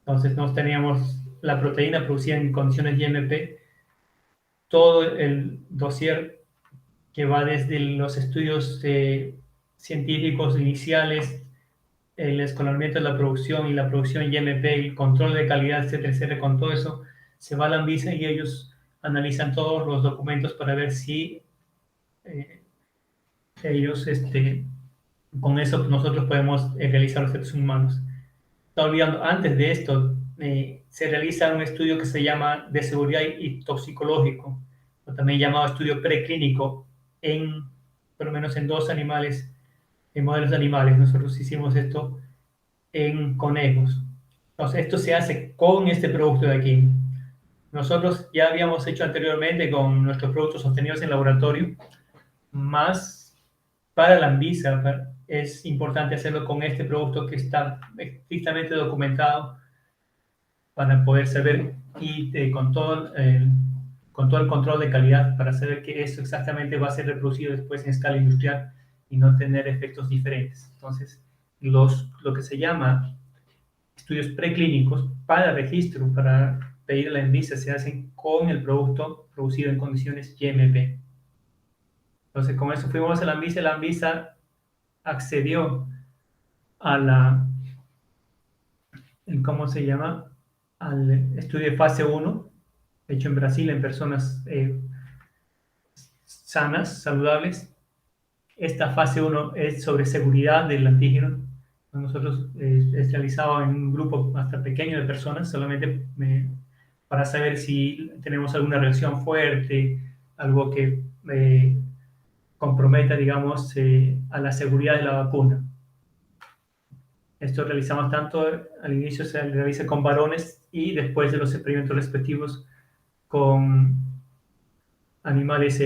Speaker 2: Entonces, nos teníamos la proteína producida en condiciones GMP, todo el dossier que va desde los estudios científicos iniciales, el escalonamiento de la producción y la producción GMP, el control de calidad, etcétera, etcétera. Con todo eso se va a la Anvisa y ellos analizan todos los documentos para ver si ellos, con eso nosotros podemos realizar los testos humanos. Está olvidando, antes de esto, se realiza un estudio que se llama de seguridad y toxicológico, o también llamado estudio preclínico, por lo menos en 2 animales, en modelos de animales. Nosotros hicimos esto en conejos. Entonces, esto se hace con este producto de aquí. Nosotros ya habíamos hecho anteriormente con nuestros productos obtenidos en laboratorio, más para la Anvisa es importante hacerlo con este producto que está estrictamente documentado para poder saber y con todo el control de calidad para saber que eso exactamente va a ser reproducido después en escala industrial y no tener efectos diferentes. Entonces, lo que se llama estudios preclínicos para registro, para pedir a la Anvisa, se hacen con el producto producido en condiciones GMP. Entonces, con eso fuimos a la Anvisa accedió a ¿cómo se llama? Al estudio de fase 1, hecho en Brasil en personas sanas, saludables. Esta fase 1 es sobre seguridad del antígeno. Nosotros es realizado en un grupo hasta pequeño de personas, solamente para saber si tenemos alguna reacción fuerte, algo que comprometa, digamos, a la seguridad de la vacuna. Esto realizamos tanto al inicio, se realiza con varones y después de los experimentos respectivos con animales.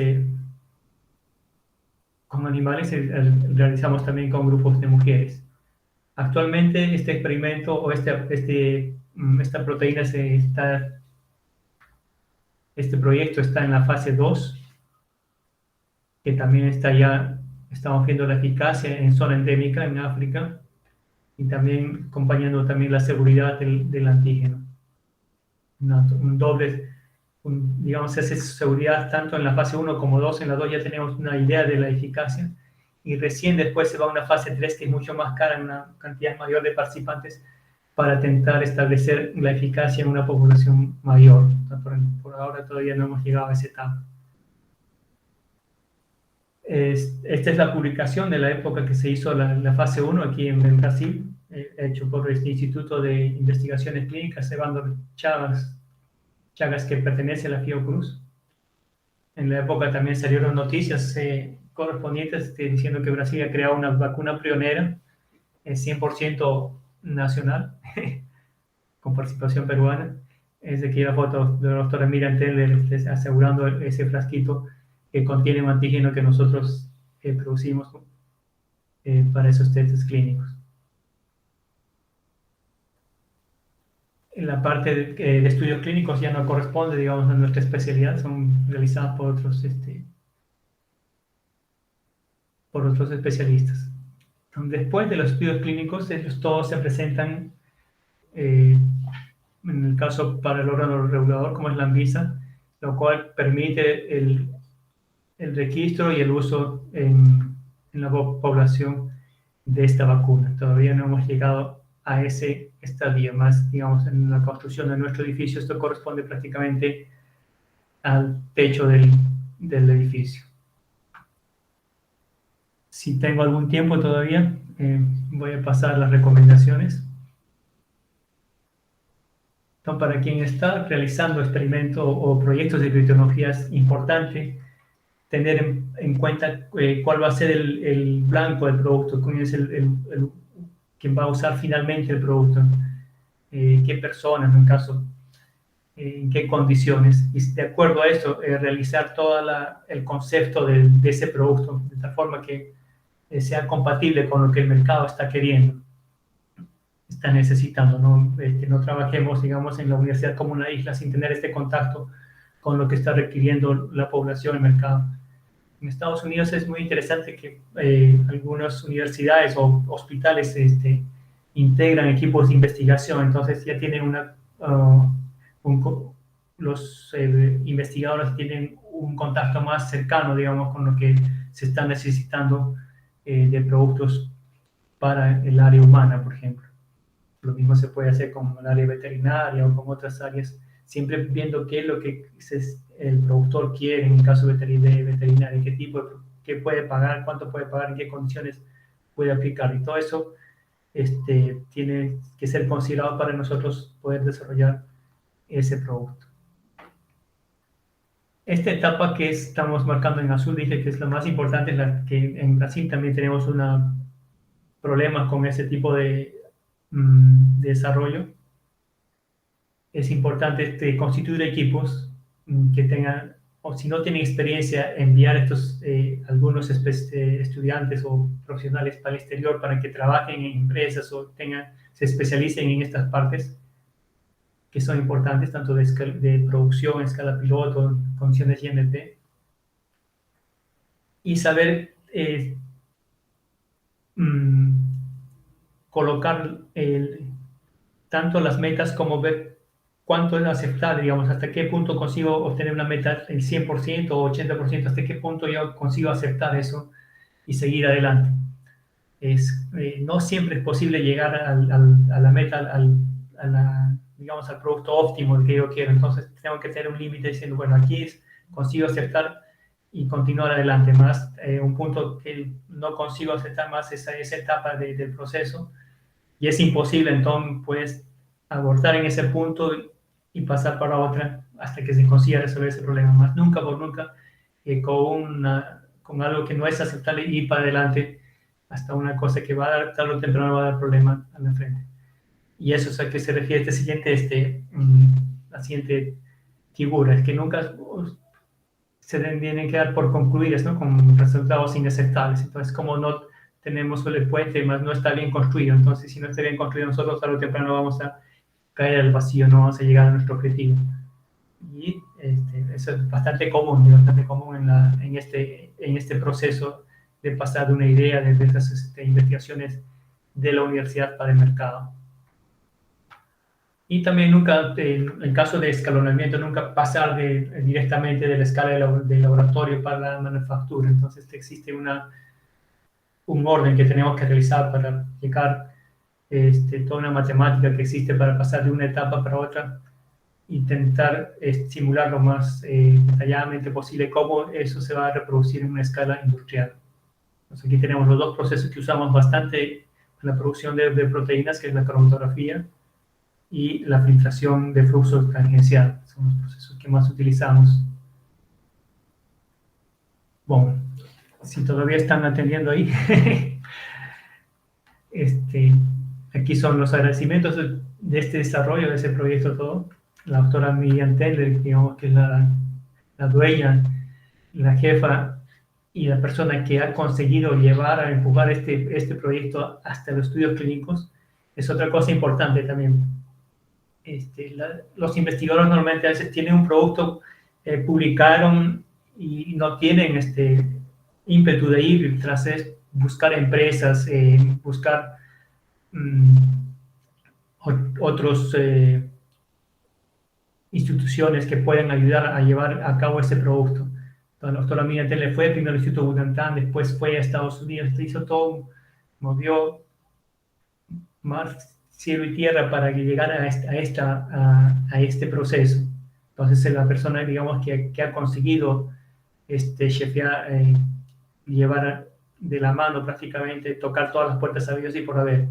Speaker 2: Realizamos también con grupos de mujeres. Actualmente este experimento o esta proteína este proyecto está en la fase 2, que también estamos viendo la eficacia en zona endémica en África y también acompañando también la seguridad del antígeno. Digamos, esa seguridad tanto en la fase 1 como 2. En la 2 ya tenemos una idea de la eficacia y recién después se va a una fase 3 que es mucho más cara, una cantidad mayor de participantes para intentar establecer la eficacia en una población mayor. Por ahora todavía no hemos llegado a esa etapa. Esta es la publicación de la época que se hizo la fase 1 aquí en Brasil, hecho por este Instituto de Investigaciones Clínicas Evandro Chagas, que pertenece a la Fiocruz. En la época también salieron noticias correspondientes diciendo que Brasil ha creado una vacuna pionera, 100% nacional, con participación peruana. Es de aquí la foto de la doctora Miriam Teller asegurando ese frasquito que contiene un antígeno que nosotros producimos para esos testes clínicos. En la parte de estudios clínicos ya no corresponde, digamos, a nuestra especialidad, son realizadas por otros especialistas. Después de los estudios clínicos, ellos todos se presentan, en el caso para el órgano regulador, como es la Anvisa, lo cual permite el registro y el uso en la población de esta vacuna. Todavía no hemos llegado a ese estadio, más, digamos, en la construcción de nuestro edificio. Esto corresponde prácticamente al techo del edificio. Si tengo algún tiempo todavía, voy a pasar las recomendaciones. Entonces, para quien está realizando experimentos o proyectos de biotecnología, es importante tener en cuenta cuál va a ser el blanco del producto, quién es quien va a usar finalmente el producto, qué personas, en caso, en qué condiciones. Y de acuerdo a eso, realizar todo el concepto de ese producto, de tal forma que sea compatible con lo que el mercado está queriendo, está necesitando. No trabajemos, digamos, en la universidad como una isla sin tener este contacto con lo que está requiriendo la población, el mercado. En Estados Unidos es muy interesante que algunas universidades o hospitales integran equipos de investigación, entonces ya tienen los investigadores tienen un contacto más cercano, digamos, con lo que se está necesitando de productos para el área humana, por ejemplo. Lo mismo se puede hacer con el área veterinaria o con otras áreas, siempre viendo qué es lo que el productor quiere en el caso de veterinaria, qué tipo, qué puede pagar, cuánto puede pagar, en qué condiciones puede aplicar. Y todo eso tiene que ser considerado para nosotros poder desarrollar ese producto. Esta etapa que estamos marcando en azul, dije que es la más importante, la que en Brasil también tenemos problemas con ese tipo de desarrollo. Es importante constituir equipos que tengan, o si no tienen experiencia, enviar algunos estudiantes o profesionales para el exterior para que trabajen en empresas o se especialicen en estas partes que son importantes, tanto de producción, escala piloto, condiciones GMP, y saber colocar tanto las metas como ver cuánto es aceptable, digamos, hasta qué punto consigo obtener una meta el 100% o 80%, hasta qué punto yo consigo aceptar eso y seguir adelante. No siempre es posible llegar a la meta, digamos, al producto óptimo que yo quiero. Entonces tengo que tener un límite diciendo, bueno, aquí consigo aceptar y continuar adelante. Más un punto que no consigo aceptar más esa etapa del proceso, y es imposible, entonces puedes abortar en ese punto y pasar para otra hasta que se consiga resolver ese problema. Más nunca por nunca con algo que no es aceptable ir para adelante hasta una cosa que va a dar tarde o temprano va a dar problema a la frente. Y eso es a que se refiere la siguiente figura, es que nunca se tienen que dar por concluidas, ¿no? Con resultados inaceptables. Entonces, como no tenemos el puente, más no está bien construido. Entonces, si no está bien construido, nosotros tarde o temprano vamos a caer al vacío, no vamos a llegar a nuestro objetivo. Y eso es bastante común en este proceso de pasar de una idea de estas investigaciones de la universidad para el mercado. Y también nunca, en el caso de escalonamiento, nunca pasar directamente de la escala del laboratorio para la manufactura. Entonces existe un orden que tenemos que realizar para aplicar toda una matemática que existe para pasar de una etapa para otra, intentar simular lo más detalladamente posible cómo eso se va a reproducir en una escala industrial. Entonces aquí tenemos los dos procesos que usamos bastante en la producción de proteínas, que es la cromatografía y la filtración de flujo tangencial. Son los procesos que más utilizamos. Bueno, si todavía están atendiendo ahí, aquí son los agradecimientos de este desarrollo, de ese proyecto todo. La doctora Miriam Teller, digamos que es la dueña, la jefa y la persona que ha conseguido empujar este proyecto hasta los estudios clínicos, es otra cosa importante también. Los investigadores normalmente a veces tienen un producto, publicaron y no tienen ímpetu de ir tras buscar empresas, buscar otros instituciones que puedan ayudar a llevar a cabo ese producto. Entonces, la doctora Miriam Teller fue primero al Instituto Butantan, después fue a Estados Unidos, hizo todo, movió mar, cielo y tierra para que llegara a este proceso. Entonces, es la persona, digamos, que ha conseguido chefear, llevar de la mano prácticamente, tocar todas las puertas habidas y por haber.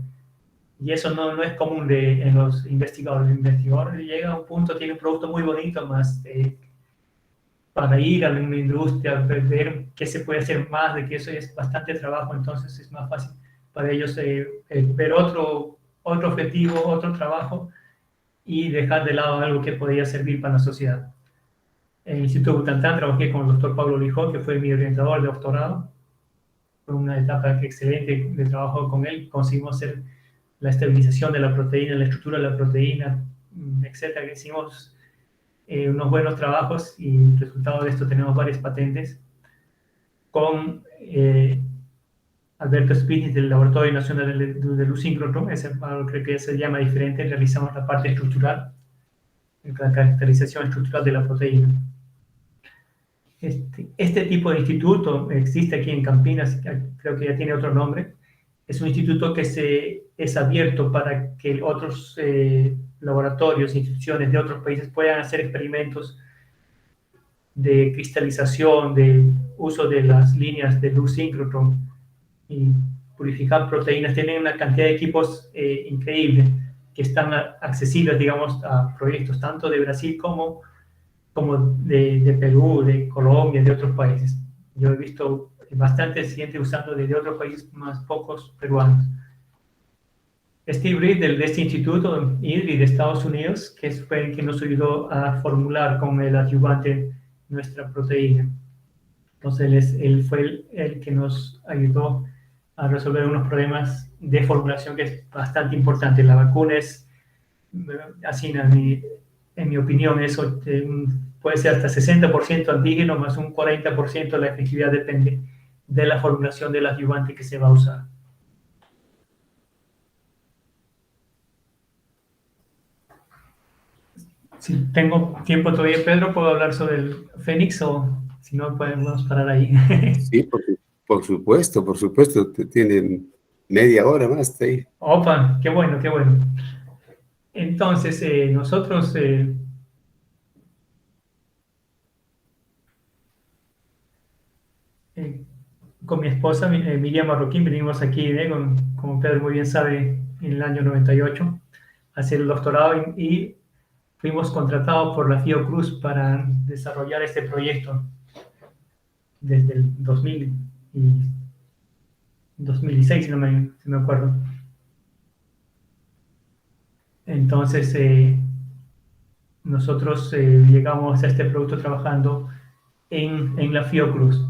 Speaker 2: Y eso no es común en los investigadores. El investigador llega a un punto, tiene un producto muy bonito, más para ir a una industria, ver qué se puede hacer más, de que eso es bastante trabajo, entonces es más fácil para ellos ver otro objetivo, otro trabajo y dejar de lado algo que podría servir para la sociedad. En el Instituto Butantan trabajé con el doctor Pablo Lijó, que fue mi orientador de doctorado. Fue una etapa excelente de trabajo con él. Conseguimos hacer la estabilización de la proteína, la estructura de la proteína, etcétera. Hicimos unos buenos trabajos y resultado de esto tenemos varias patentes. Con Alberto Spitz del Laboratorio Nacional de Luz Síncrono, creo que se llama diferente, realizamos la parte estructural, la caracterización estructural de la proteína. Este tipo de instituto existe aquí en Campinas, creo que ya tiene otro nombre. Es un instituto que es abierto para que otros laboratorios, instituciones de otros países puedan hacer experimentos de cristalización, de uso de las líneas de luz síncrotron y purificar proteínas. Tienen una cantidad de equipos increíble que están accesibles, digamos, a proyectos tanto de Brasil como de Perú, de Colombia, de otros países. Yo he visto bastantes gente usando de otros países, más pocos peruanos. Steve Reed de este instituto, IDRI de Estados Unidos, que fue el que nos ayudó a formular con el adyuvante nuestra proteína. Entonces él fue el que nos ayudó a resolver unos problemas de formulación que es bastante importante. La vacuna es, así en mi opinión, eso puede ser hasta 60% antígeno más un 40% de la efectividad, depende de la formulación del adyuvante que se va a usar. Si tengo tiempo todavía, Pedro, puedo hablar sobre el Fénix o si no, podemos parar ahí.
Speaker 1: Sí, por supuesto, por supuesto. Tienen media hora más ahí.
Speaker 2: Opa, qué bueno, qué bueno. Entonces, nosotros con mi esposa, Miriam Marroquín, venimos aquí, como Pedro muy bien sabe, en el año 98 a hacer el doctorado y fuimos contratados por la Fiocruz para desarrollar este proyecto desde el 2016, si no me acuerdo. Entonces, nosotros llegamos a este producto trabajando en la Fiocruz.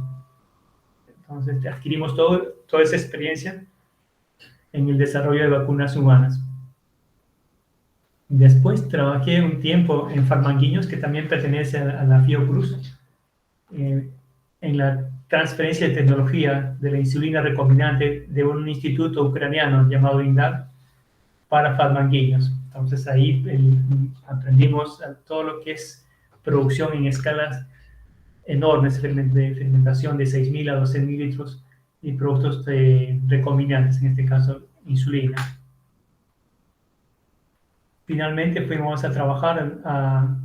Speaker 2: Entonces, adquirimos toda esa experiencia en el desarrollo de vacunas humanas. Después trabajé un tiempo en Farmanguiños, que también pertenece a la Fiocruz, en la transferencia de tecnología de la insulina recombinante de un instituto ucraniano llamado INDAR para Farmanguiños. Entonces ahí aprendimos todo lo que es producción en escalas enormes de fermentación de 6.000 a 12.000 litros y productos recombinantes, en este caso insulina. Finalmente fuimos a trabajar a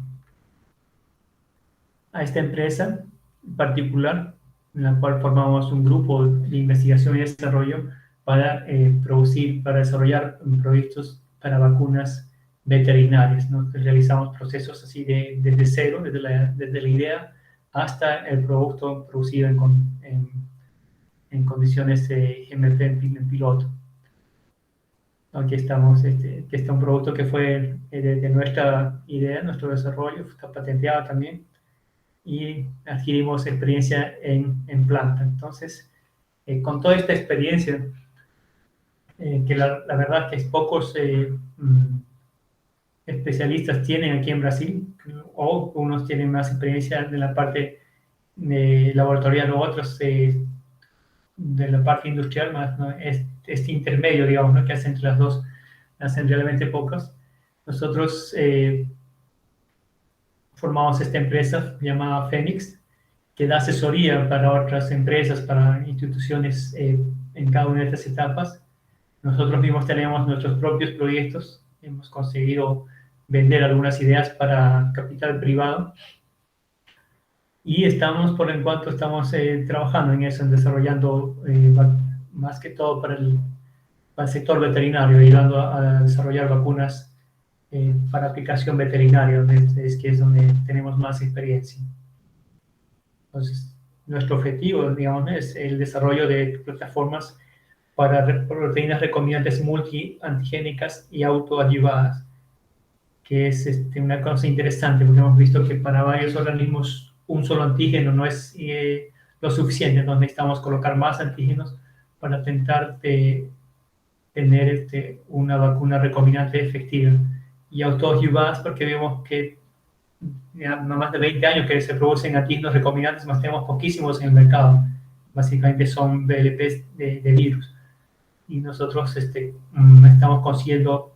Speaker 2: esta empresa en particular, en la cual formamos un grupo de investigación y desarrollo para desarrollar proyectos para vacunas veterinarias, ¿no? Realizamos procesos así desde cero, desde la idea hasta el producto producido en condiciones GMP en piloto. Aquí estamos, que es un producto que fue de nuestra idea, nuestro desarrollo, está patenteado también, y adquirimos experiencia en planta. Entonces, con toda esta experiencia, que la verdad que pocos especialistas tienen aquí en Brasil, o unos tienen más experiencia de la parte laboratorial o otros de la parte industrial, más, ¿no? Este intermedio, digamos, ¿no? Que hace entre las dos, hacen realmente pocos. Nosotros formamos esta empresa llamada Fénix, que da asesoría para otras empresas, para instituciones en cada una de estas etapas. Nosotros mismos tenemos nuestros propios proyectos, hemos conseguido vender algunas ideas para capital privado y estamos, por en cuanto estamos trabajando en eso, en desarrollando más que todo para el sector veterinario, ayudando a desarrollar vacunas para aplicación veterinaria, que es donde tenemos más experiencia. Entonces, nuestro objetivo, digamos, es el desarrollo de plataformas para proteínas recombinantes multiantigénicas y autoadjuvadas, que es una cosa interesante, porque hemos visto que para varios organismos un solo antígeno no es lo suficiente, entonces necesitamos colocar más antígenos para intentar tener una vacuna recombinante efectiva. Y autoadjuvadas porque vemos que ya no más de 20 años que se producen antígenos recombinantes, más tenemos poquísimos en el mercado. Básicamente son VLPs de virus. Y nosotros estamos consiguiendo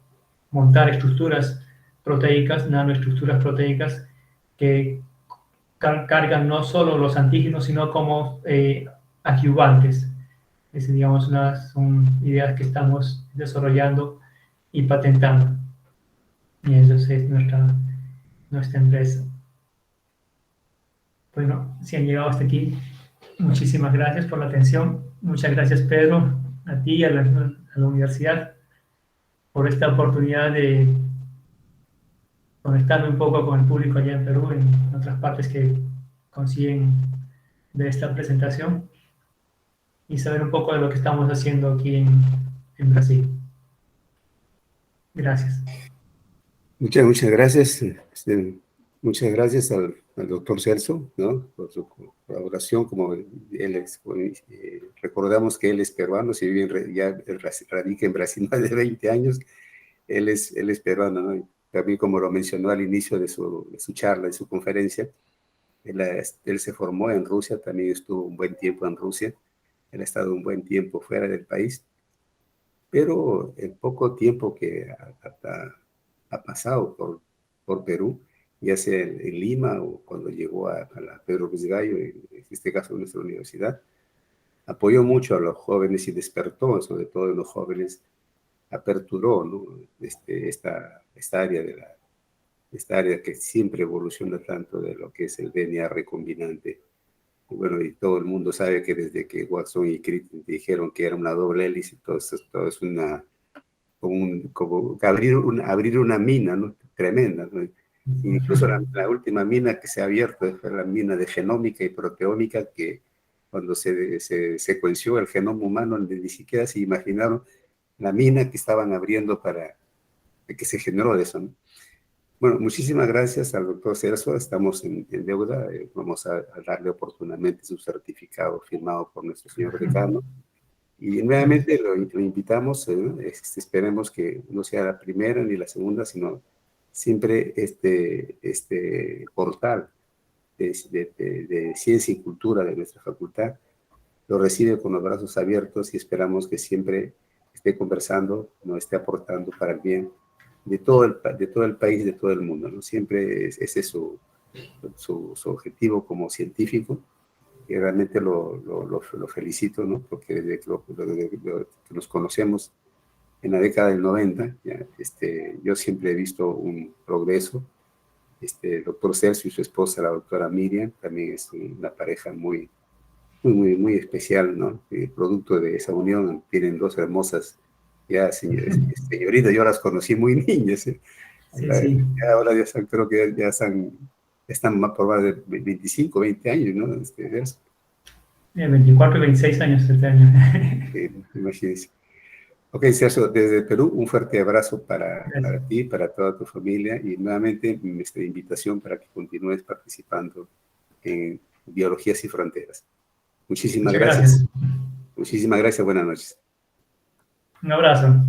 Speaker 2: montar estructuras proteicas, nanoestructuras proteicas, que cargan no solo los antígenos, sino como adjuvantes. Digamos, son ideas que estamos desarrollando y patentando. Y eso es nuestra empresa. Bueno, si han llegado hasta aquí, muchísimas gracias por la atención. Muchas gracias, Pedro, a ti y a la universidad por esta oportunidad de conectarme un poco con el público allá en Perú, en otras partes que consiguen de esta presentación y saber un poco de lo que estamos haciendo aquí en Brasil. Gracias.
Speaker 1: Muchas gracias. Muchas gracias al doctor Celso, ¿no? Por su colaboración. Como él recordamos que él es peruano, si bien ya radica en Brasil más de 20 años, él es peruano, ¿no? Y también, como lo mencionó al inicio de su charla, de su conferencia, él se formó en Rusia, también estuvo un buen tiempo en Rusia, él ha estado un buen tiempo fuera del país, pero el poco tiempo que ha pasado por Perú, ya sea en Lima o cuando llegó a la Pedro Luis Gallo, en este caso nuestra universidad, apoyó mucho a los jóvenes y despertó, sobre todo en los jóvenes, aperturó, ¿no? esta área que siempre evoluciona tanto de lo que es el DNA recombinante. Y bueno, y todo el mundo sabe que desde que Watson y Crick dijeron que era una doble hélice, todo es como abrir una mina, ¿no? Tremenda, ¿no? Incluso la última mina que se ha abierto fue la mina de genómica y proteómica, que cuando se secuenció el genoma humano ni siquiera se imaginaron la mina que estaban abriendo para que se generó eso, ¿no? Bueno, muchísimas gracias al doctor Celso. Estamos en deuda. Vamos a darle oportunamente su certificado firmado por nuestro señor decano. Y nuevamente lo invitamos, esperemos que no sea la primera ni la segunda, sino siempre este portal de ciencia y cultura de nuestra facultad lo recibe con los brazos abiertos y esperamos que siempre esté conversando, nos esté aportando para el bien de todo el país, de todo el mundo, ¿no? Siempre ese es su objetivo como científico. Y realmente lo felicito, ¿no? Porque desde que nos conocemos en la década del 90, ya, yo siempre he visto un progreso. El doctor Celso y su esposa, la doctora Miriam, también es una pareja muy especial, ¿no? Producto de esa unión, tienen dos hermosas señoritas, yo las conocí muy niñas, ¿eh?
Speaker 2: Sí, sí.
Speaker 1: Ahora ya creo que ya están más por más de 25, 20 años, ¿no?
Speaker 2: 24 y 26 años este año.
Speaker 1: Imagínense. Ok, Celso, desde Perú, un fuerte abrazo para ti, para toda tu familia, y nuevamente nuestra invitación para que continúes participando en Biologías y Fronteras. Muchísimas gracias. Muchísimas gracias, buenas noches.
Speaker 2: Un abrazo.